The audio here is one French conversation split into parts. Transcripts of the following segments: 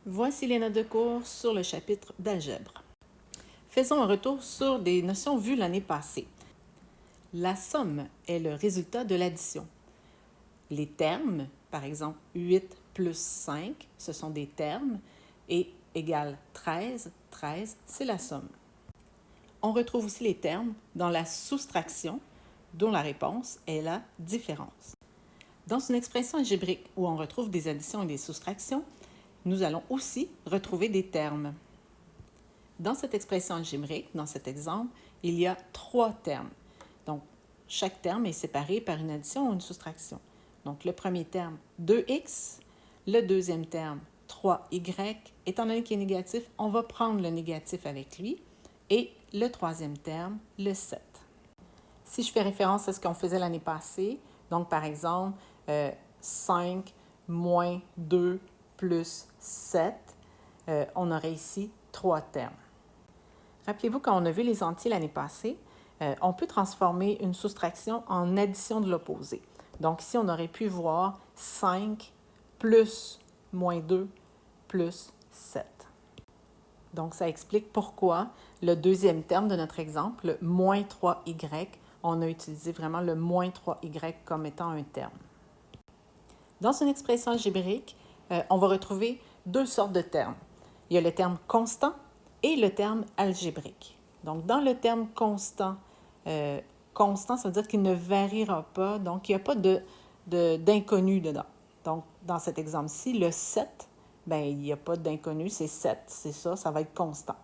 Voici les notes de cours sur le chapitre d'algèbre. Faisons un retour sur des notions vues l'année passée. La somme est le résultat de l'addition. Les termes, par exemple 8 plus 5, ce sont des termes, et égale 13, 13, c'est la somme. On retrouve aussi les termes dans la soustraction, dont la réponse est la différence. Dans une expression algébrique où on retrouve des additions et des soustractions, nous allons aussi retrouver des termes. Dans cette expression algébrique, dans cet exemple, il y a 3 termes. Donc, chaque terme est séparé par une addition ou une soustraction. Donc, le premier terme, 2x. Le deuxième terme, 3y. Étant donné qu'il est négatif, on va prendre le négatif avec lui. Et le troisième terme, le 7. Si je fais référence à ce qu'on faisait l'année passée, donc par exemple, 5 moins 2 plus 7, on aurait ici 3 termes. Rappelez-vous, quand on a vu les entiers l'année passée, on peut transformer une soustraction en addition de l'opposé. Donc ici, on aurait pu voir 5 plus moins 2 plus 7. Donc ça explique pourquoi le deuxième terme de notre exemple, le moins 3y, on a utilisé vraiment le moins 3y comme étant un terme. Dans une expression algébrique, on va retrouver 2 sortes de termes. Il y a le terme constant et le terme algébrique. Donc, dans le terme constant, constant, ça veut dire qu'il ne variera pas, donc il n'y a pas d'inconnu dedans. Donc, dans cet exemple-ci, le 7, bien, il n'y a pas d'inconnu, c'est 7, c'est ça, ça va être constant.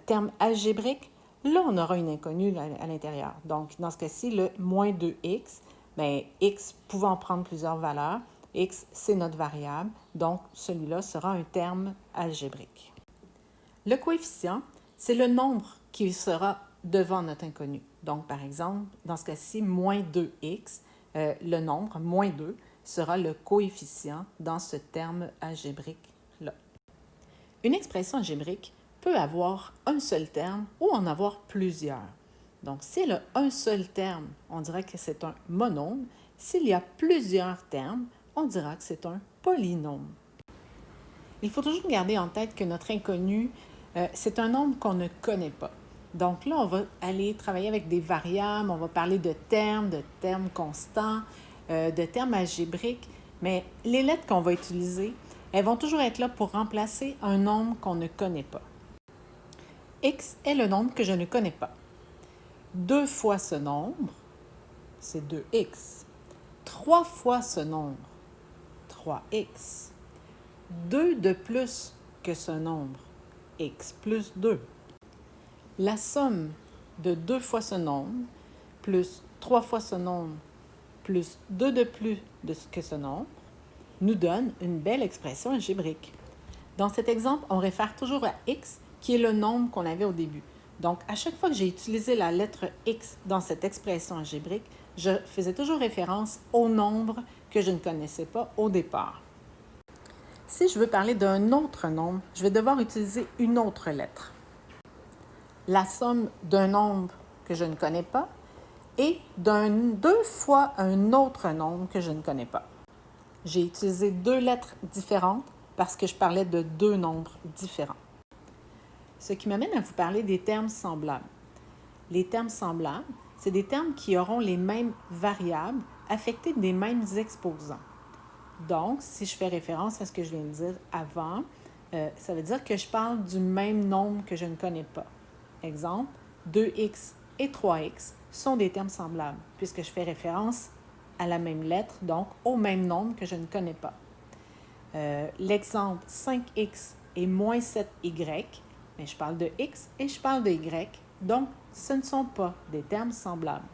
Terme algébrique, là, on aura une inconnue à l'intérieur. Donc, dans ce cas-ci, le moins 2x, bien, x pouvant prendre plusieurs valeurs, x, c'est notre variable, donc celui-là sera un terme algébrique. Le coefficient, c'est le nombre qui sera devant notre inconnu. Donc, par exemple, dans ce cas-ci, moins 2x, le nombre, moins 2, sera le coefficient dans ce terme algébrique-là. Une expression algébrique peut avoir un seul terme ou en avoir plusieurs. Donc, s'il y a un seul terme, on dira que c'est un monôme. S'il y a plusieurs termes, on dira que c'est un polynôme. Il faut toujours garder en tête que notre inconnu, c'est un nombre qu'on ne connaît pas. Donc là, on va aller travailler avec des variables, on va parler de termes constants, de termes algébriques, mais les lettres qu'on va utiliser, elles vont toujours être là pour remplacer un nombre qu'on ne connaît pas. X est le nombre que je ne connais pas. 2 fois ce nombre, c'est 2x. 3 fois ce nombre, 3x. 2 de plus que ce nombre, x plus 2. La somme de 2 fois ce nombre, plus 3 fois ce nombre, plus 2 de plus que ce nombre, nous donne une belle expression algébrique. Dans cet exemple, on réfère toujours à x, qui est le nombre qu'on avait au début. Donc, à chaque fois que j'ai utilisé la lettre x dans cette expression algébrique, je faisais toujours référence au nombre que je ne connaissais pas au départ. Si je veux parler d'un autre nombre, je vais devoir utiliser une autre lettre. La somme d'un nombre que je ne connais pas et deux fois un autre nombre que je ne connais pas. J'ai utilisé 2 lettres différentes parce que je parlais de 2 nombres différents. Ce qui m'amène à vous parler des termes semblables. Les termes semblables, c'est des termes qui auront les mêmes variables affectées des mêmes exposants. Donc, si je fais référence à ce que je viens de dire avant, ça veut dire que je parle du même nombre que je ne connais pas. Exemple, 2x et 3x sont des termes semblables, puisque je fais référence à la même lettre, donc au même nombre que je ne connais pas. L'exemple 5x et moins 7y, mais je parle de x et je parle de y, donc ce ne sont pas des termes semblables.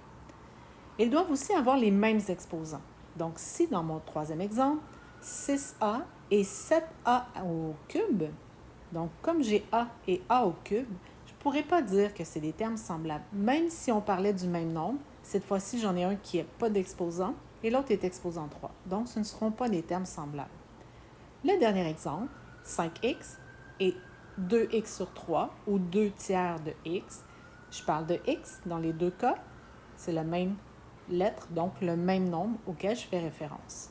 Ils doivent aussi avoir les mêmes exposants. Donc, si dans mon troisième exemple, 6a et 7a au cube, donc comme j'ai a et a au cube, je ne pourrais pas dire que c'est des termes semblables. Même si on parlait du même nombre, cette fois-ci, j'en ai un qui n'a pas d'exposant et l'autre est exposant 3. Donc, ce ne seront pas des termes semblables. Le dernier exemple, 5x et 2x sur 3 ou 2 tiers de x. Je parle de x dans les deux cas. C'est la même lettre, donc le même nombre auquel je fais référence.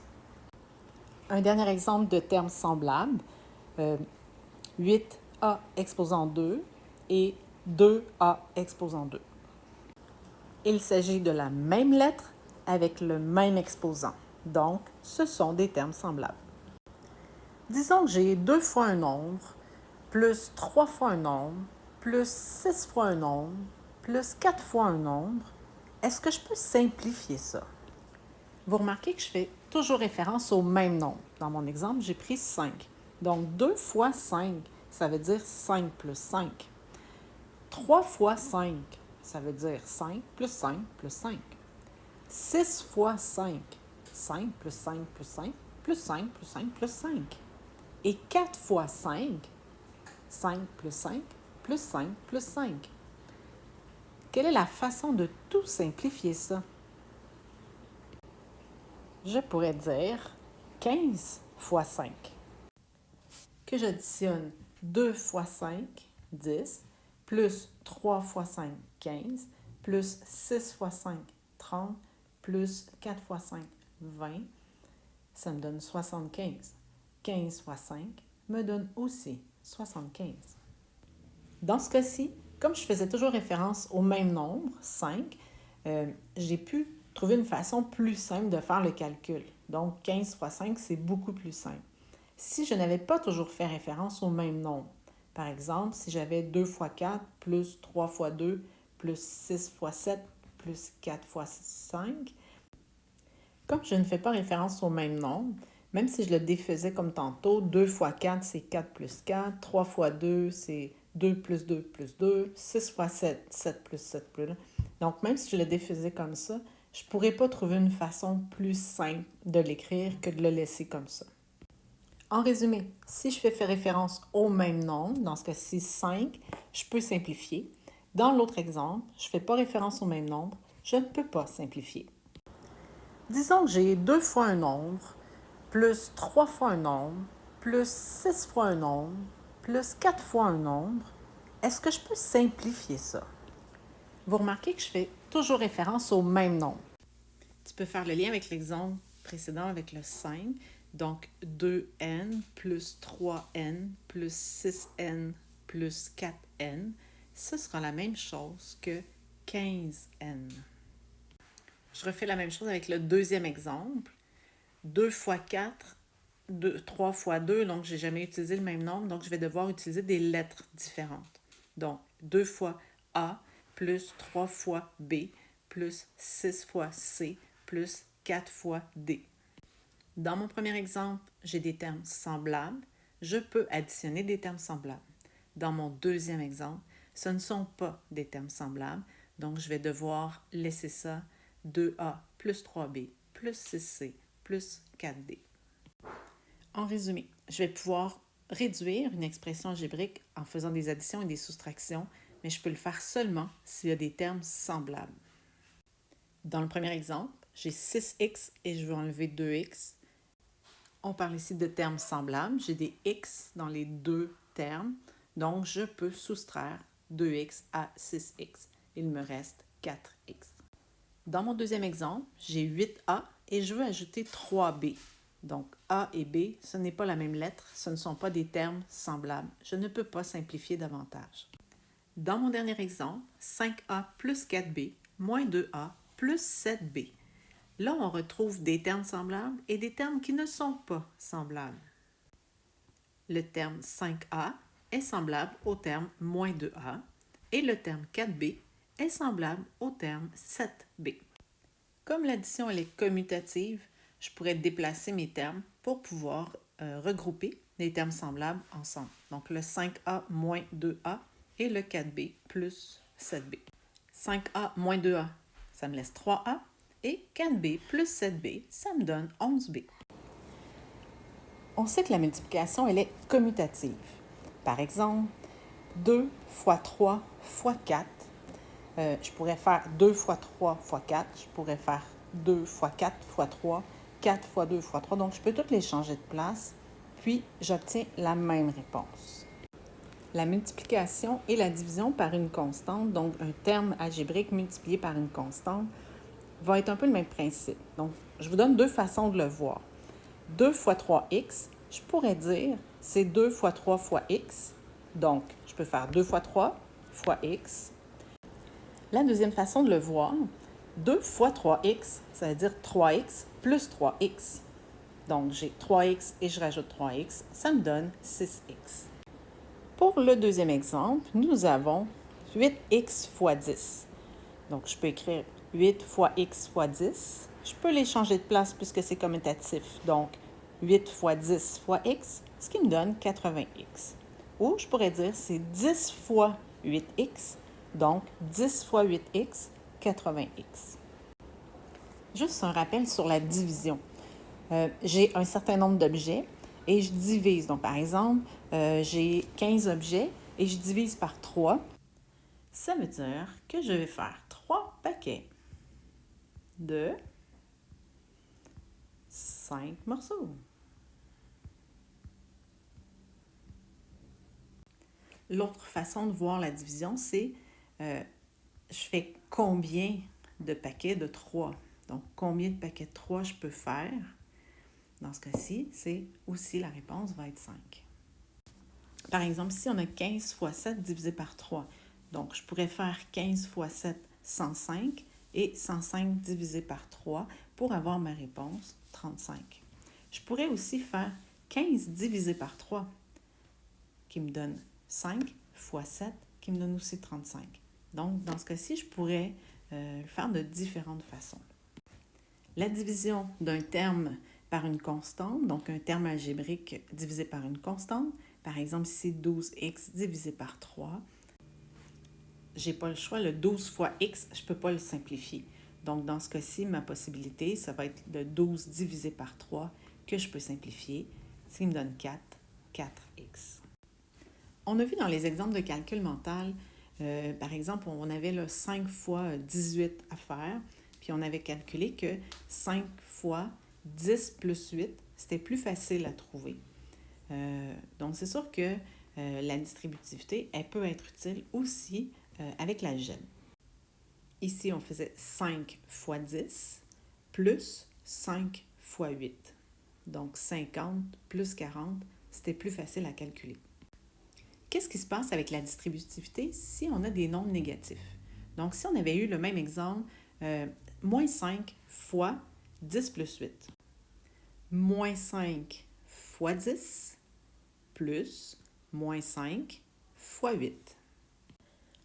Un dernier exemple de termes semblables, 8a exposant 2 et 2a exposant 2. Il s'agit de la même lettre avec le même exposant. Donc, ce sont des termes semblables. Disons que j'ai 2 fois un nombre, plus 3 fois un nombre, plus 6 fois un nombre, plus 4 fois un nombre. Est-ce que je peux simplifier ça? Vous remarquez que je fais toujours référence au même nombre. Dans mon exemple, j'ai pris 5. Donc, 2 fois 5, ça veut dire 5 plus 5. 3 fois 5, ça veut dire 5 plus 5 plus 5. 6 fois 5, 5 plus 5 plus 5, plus 5 plus 5 plus 5. Et 4 fois 5, 5 plus 5 plus 5 plus 5. Quelle est la façon de tout simplifier ça? Je pourrais dire 15 fois 5. Que j'additionne 2 fois 5, 10, plus 3 fois 5, 15, plus 6 fois 5, 30, plus 4 fois 5, 20, ça me donne 75. 15 fois 5 me donne aussi 75. Dans ce cas-ci, comme je faisais toujours référence au même nombre, 5, j'ai pu trouver une façon plus simple de faire le calcul. Donc, 15 fois 5, c'est beaucoup plus simple. Si je n'avais pas toujours fait référence au même nombre, par exemple, si j'avais 2 fois 4, plus 3 fois 2, plus 6 fois 7, plus 4 fois 5, comme je ne fais pas référence au même nombre, même si je le défaisais comme tantôt, 2 fois 4, c'est 4 plus 4, 3 fois 2, c'est 2 plus 2 plus 2, 6 fois 7, 7 plus 7 plus 1. Donc, même si je le défaisais comme ça, je ne pourrais pas trouver une façon plus simple de l'écrire que de le laisser comme ça. En résumé, si je fais référence au même nombre, dans ce cas-ci 5, je peux simplifier. Dans l'autre exemple, je ne fais pas référence au même nombre, je ne peux pas simplifier. Disons que j'ai 2 fois un nombre, plus 3 fois un nombre, plus 6 fois un nombre, plus 4 fois un nombre. Est-ce que je peux simplifier ça? Vous remarquez que je fais toujours référence au même nombre. Tu peux faire le lien avec l'exemple précédent avec le 5. Donc, 2n plus 3n plus 6n plus 4n, ce sera la même chose que 15n. Je refais la même chose avec le deuxième exemple. 2 fois 4, 3 fois 2, donc je n'ai jamais utilisé le même nombre, donc je vais devoir utiliser des lettres différentes. Donc, 2 fois A plus 3 fois B plus 6 fois C plus 4 fois D. Dans mon premier exemple, j'ai des termes semblables. Je peux additionner des termes semblables. Dans mon deuxième exemple, ce ne sont pas des termes semblables, donc je vais devoir laisser ça 2A plus 3B plus 6C plus 4D. En résumé, je vais pouvoir réduire une expression algébrique en faisant des additions et des soustractions, mais je peux le faire seulement s'il y a des termes semblables. Dans le premier exemple, j'ai 6x et je veux enlever 2x. On parle ici de termes semblables. J'ai des x dans les deux termes, donc je peux soustraire 2x à 6x. Il me reste 4x. Dans mon deuxième exemple, j'ai 8a et je veux ajouter 3b. Donc a et b, ce n'est pas la même lettre, ce ne sont pas des termes semblables. Je ne peux pas simplifier davantage. Dans mon dernier exemple, 5a plus 4b moins 2a plus 7b. Là, on retrouve des termes semblables et des termes qui ne sont pas semblables. Le terme 5a est semblable au terme moins 2a et le terme 4b est semblable au terme 7b. Comme l'addition elle est commutative, je pourrais déplacer mes termes pour pouvoir regrouper les termes semblables ensemble. Donc le 5a moins 2a et le 4b plus 7b. 5a moins 2a, ça me laisse 3a. Et 4b plus 7b, ça me donne 11b. On sait que la multiplication, elle est commutative. Par exemple, 2 fois 3 fois 4, je pourrais faire 2 fois 3 fois 4, je pourrais faire 2 fois 4 fois 3, 4 fois 2 fois 3. Donc, je peux toutes les changer de place, puis j'obtiens la même réponse. La multiplication et la division par une constante, donc un terme algébrique multiplié par une constante, va être un peu le même principe. Donc, je vous donne deux façons de le voir. 2 fois 3x, Je pourrais dire c'est 2 fois 3 fois x. Donc, je peux faire 2 fois 3 fois x. La deuxième façon de le voir, 2 fois 3x, ça veut dire 3x plus 3x. Donc, j'ai 3x et je rajoute 3x, ça me donne 6x. Pour le deuxième exemple, nous avons 8x fois 10. Donc, je peux écrire 8 fois x fois 10. Je peux les changer de place puisque c'est commutatif. Donc, 8 fois 10 fois x, ce qui me donne 80x. Ou je pourrais dire c'est 10 fois 8x, donc 10 fois 8x, 80x. Juste un rappel sur la division. J'ai un certain nombre d'objets et je divise. Donc, par exemple, j'ai 15 objets et je divise par 3. Ça veut dire que je vais faire 3 paquets de 5 morceaux. L'autre façon de voir la division, c'est je fais combien de paquets de 3. Donc, combien de paquets de 3 je peux faire? Dans ce cas-ci, c'est aussi la réponse va être 5. Par exemple, si on a 15 fois 7 divisé par 3, donc je pourrais faire 15 fois 7, 105, et 105 divisé par 3 pour avoir ma réponse, 35. Je pourrais aussi faire 15 divisé par 3, qui me donne 5 fois 7, qui me donne aussi 35. Donc, dans ce cas-ci, je pourrais le faire de différentes façons. La division d'un terme par une constante, donc un terme algébrique divisé par une constante, par exemple, si c'est 12x divisé par 3, je n'ai pas le choix, le 12 fois x, je ne peux pas le simplifier. Donc, dans ce cas-ci, ma possibilité, ça va être le 12 divisé par 3 que je peux simplifier, ce qui me donne 4, 4x. On a vu dans les exemples de calcul mental, par exemple, on avait le 5 fois 18 à faire, puis on avait calculé que 5 fois 10 plus 8, c'était plus facile à trouver. Donc, c'est sûr que la distributivité, elle peut être utile aussi avec l'algèbre. Ici, on faisait 5 fois 10 plus 5 fois 8. Donc, 50 plus 40, c'était plus facile à calculer. Qu'est-ce qui se passe avec la distributivité si on a des nombres négatifs? Donc, si on avait eu le même exemple, moins 5 fois 10 plus 8. Moins 5 fois 10 plus moins 5 fois 8.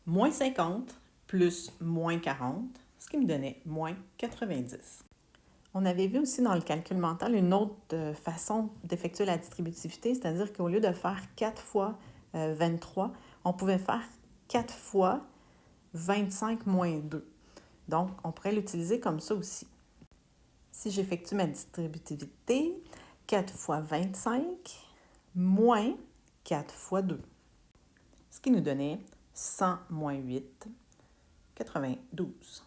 Moins 50 plus moins 40, ce qui me donnait moins 90. On avait vu aussi dans le calcul mental une autre façon d'effectuer la distributivité, c'est-à-dire qu'au lieu de faire 4 fois 23, on pouvait faire 4 fois 25 moins 2. Donc, on pourrait l'utiliser comme ça aussi. Si j'effectue ma distributivité, 4 fois 25 moins 4 fois 2, ce qui nous donnait 100 moins 8, 92.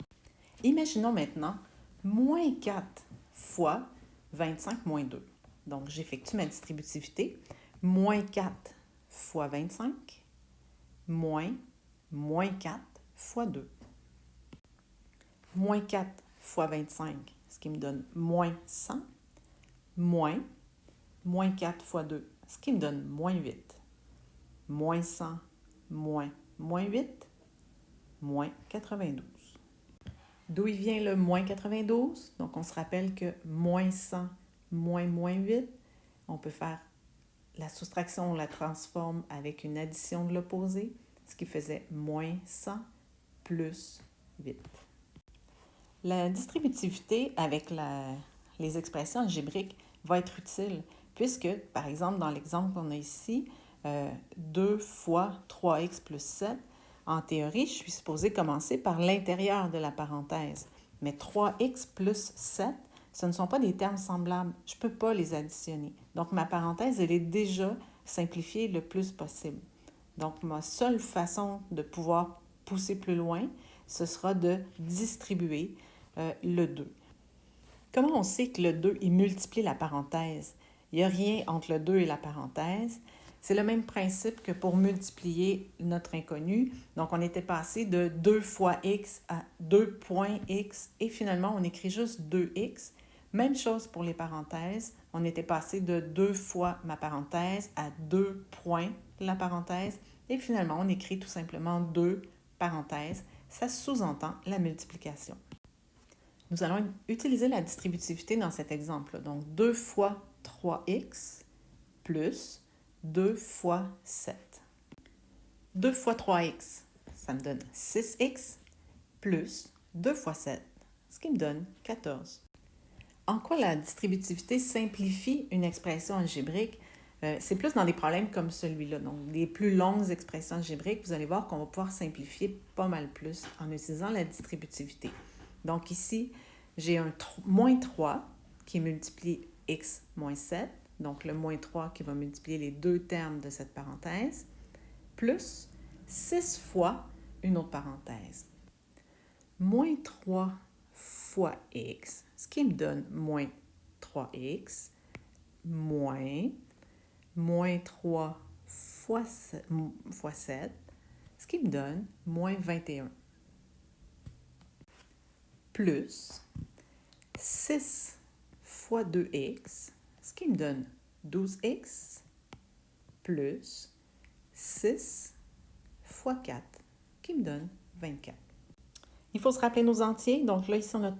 Imaginons maintenant moins 4 fois 25 moins 2. Donc, j'effectue ma distributivité. Moins 4 fois 25 moins 4 fois 2. Moins 4 fois 25, ce qui me donne moins 100, moins 4 fois 2, ce qui me donne moins 8. Moins 100, moins 8, moins 92. D'où il vient le moins 92? Donc, on se rappelle que moins 100, moins 8, on peut faire la soustraction, on la transforme avec une addition de l'opposé, ce qui faisait moins 100 plus 8. La distributivité avec les expressions algébriques va être utile puisque, par exemple, dans l'exemple qu'on a ici, 2 fois 3x plus 7, en théorie, je suis supposée commencer par l'intérieur de la parenthèse. Mais 3x plus 7, ce ne sont pas des termes semblables. Je ne peux pas les additionner. Donc, ma parenthèse, elle est déjà simplifiée le plus possible. Donc, ma seule façon de pouvoir pousser plus loin, ce sera de distribuer le 2. Comment on sait que le 2, il multiplie la parenthèse? Il n'y a rien entre le 2 et la parenthèse. C'est le même principe que pour multiplier notre inconnu. Donc, on était passé de 2 fois x à 2.x et finalement, on écrit juste 2x. Même chose pour les parenthèses. on était passé de 2 fois ma parenthèse à 2 points la parenthèse. Et finalement, on écrit tout simplement 2 parenthèses. Ça sous-entend la multiplication. Nous allons utiliser la distributivité dans cet exemple. Donc, 2 fois 3x plus 2 fois 7. 2 fois 3x, ça me donne 6x plus 2 fois 7, ce qui me donne 14. En quoi la distributivité simplifie une expression algébrique? C'est plus dans des problèmes comme celui-là. Donc, des plus longues expressions algébriques, vous allez voir qu'on va pouvoir simplifier pas mal plus en utilisant la distributivité. Donc ici, j'ai un moins 3 qui multiplie x moins 7, donc le moins 3 qui va multiplier les deux termes de cette parenthèse, plus 6 fois une autre parenthèse. Moins 3 fois x, ce qui me donne moins 3x, moins 3 fois 7, ce qui me donne moins 21. Plus 6 fois 2x, ce qui me donne 12x, plus 6 fois 4, qui me donne 24. Il faut se rappeler nos entiers. Donc là, ici, on a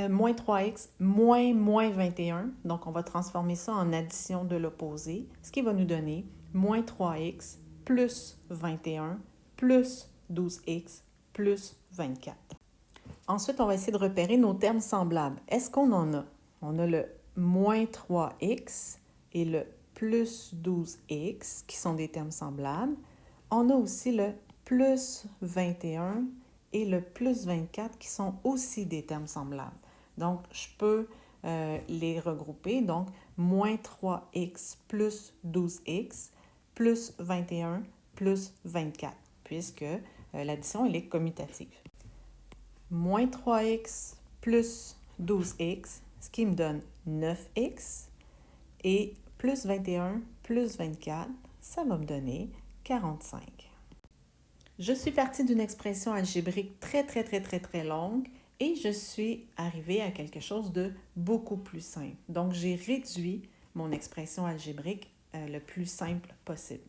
moins 3x moins 21. Donc, on va transformer ça en addition de l'opposé, ce qui va nous donner moins 3x plus 21 plus 12x plus 24. Ensuite, on va essayer de repérer nos termes semblables. Est-ce qu'on en a? On a le moins 3x et le plus 12x, qui sont des termes semblables. On a aussi le plus 21 et le plus 24, qui sont aussi des termes semblables. Donc, je peux les regrouper. Donc, moins 3x plus 12x plus 21 plus 24, puisque l'addition, elle est commutative. Moins 3x plus 12x, ce qui me donne 9x, et plus 21 plus 24, ça va me donner 45. Je suis partie d'une expression algébrique très longue et je suis arrivée à quelque chose de beaucoup plus simple. Donc, j'ai réduit mon expression algébrique le plus simple possible.